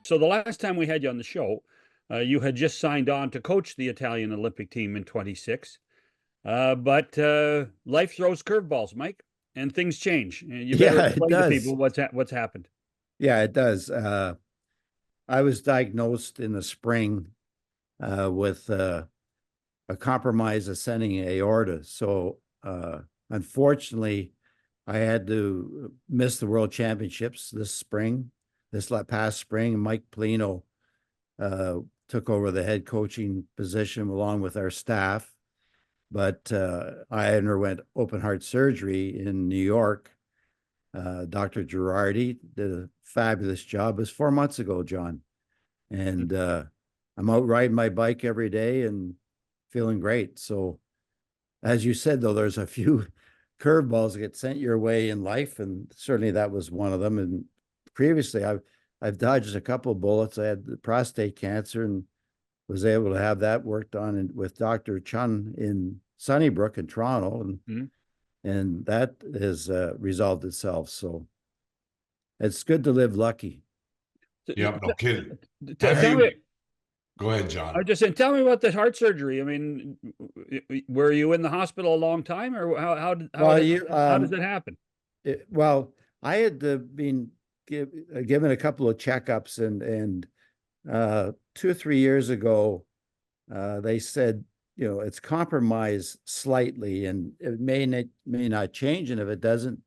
So the last time we had you on the show, you had just signed on to coach the Italian Olympic team in 26. But life throws curveballs, Mike, and things change. You better Yeah, it explain to does. people what's happened. Yeah, it does. I was diagnosed in the spring with a compromised ascending aorta. So, unfortunately, I had to miss the World Championships this spring, this past spring. Mike Polino uh, took over the head coaching position along with our staff. But I underwent open heart surgery in New York. Dr. Girardi did a fabulous job. It was 4 months ago, John. And I'm out riding my bike every day and feeling great. So, as you said, though, there's a few curveballs that get sent your way in life, and certainly that was one of them. And previously, I've dodged a couple of bullets. I had prostate cancer and was able to have that worked on with Dr. Chun in Sunnybrook in Toronto, and that has resolved itself. So it's good to live lucky. Yep, no kidding. Tell Have me, you? Go ahead, I John. was just saying, tell me about the heart surgery. I mean, were you in the hospital a long time, or how does that happen? Well, I had been given a couple of checkups, and 2 or 3 years ago, they said, it's compromised slightly, and it may not change, and if it doesn't,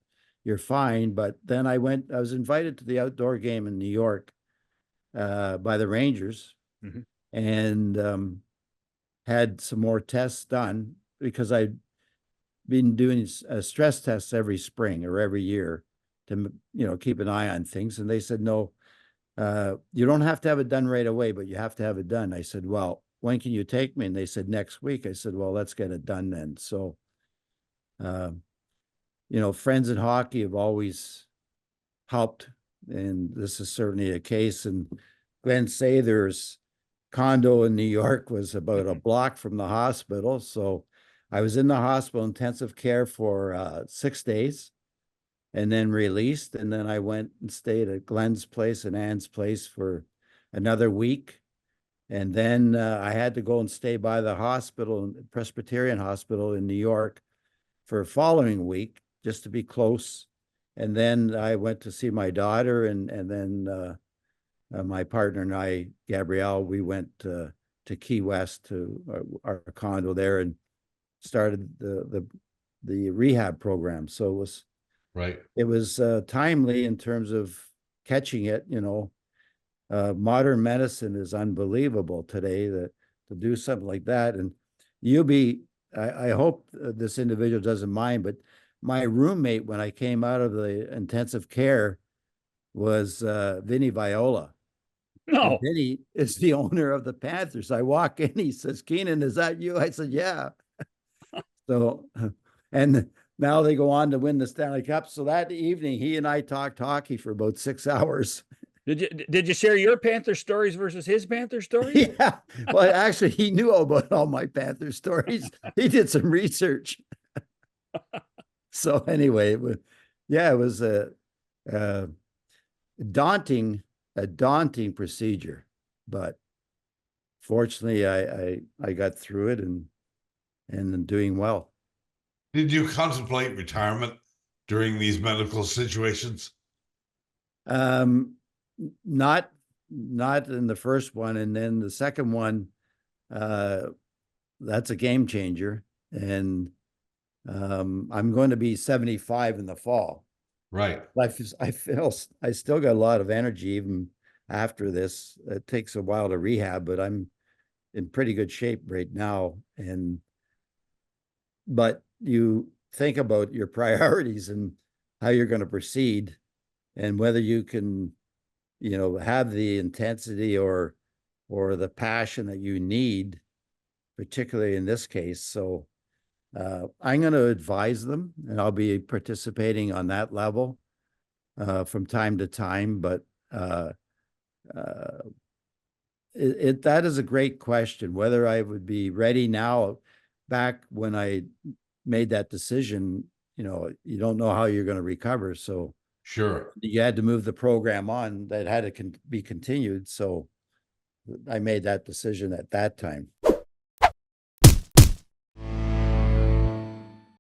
you're fine. But then I was invited to the outdoor game in New York by the Rangers, and had some more tests done because I'd been doing stress tests every spring or every year to keep an eye on things. And they said, no, you don't have to have it done right away, but you have to have it done. I said, well, when can you take me? And they said, next week. I said, well, let's get it done then. So, friends in hockey have always helped, and this is certainly a case. And Glenn Sather's condo in New York was about a block from the hospital. So I was in the hospital intensive care for 6 days and then released. And then I went and stayed at Glenn's place and Ann's place for another week. And then I had to go and stay by the hospital, Presbyterian Hospital in New York, for a following week, just to be close. And then I went to see my daughter, and then my partner and I, Gabrielle, we went to Key West to our condo there and started the rehab program. So it was timely in terms of catching it. Modern medicine is unbelievable today to do something like that. And I hope this individual doesn't mind, but my roommate, when I came out of the intensive care, was Vinny Viola. No. Vinny is the owner of the Panthers. I walk in, he says, Keenan, is that you? I said, yeah. So, and now they go on to win the Stanley Cup. So that evening, he and I talked hockey for about 6 hours. Did you share your Panther stories versus his Panther stories? Yeah. Well, actually, he knew about all my Panther stories. He did some research. So anyway, it was a daunting procedure, but fortunately, I got through it and I'm doing well. Did you contemplate retirement during these medical situations? Not in the first one, and then the second one, that's a game changer. And I'm going to be 75 in the fall. Right. I feel I still got a lot of energy even after this. It takes a while to rehab, but I'm in pretty good shape right now. But you think about your priorities and how you're going to proceed, and whether you can, have the intensity or the passion that you need, particularly in this case. So I'm going to advise them, and I'll be participating on that level from time to time. But that is a great question, whether I would be ready now. Back when I made that decision, you don't know how you're going to recover. So Sure. You had to move the program on that had to be continued, so I made that decision at that time.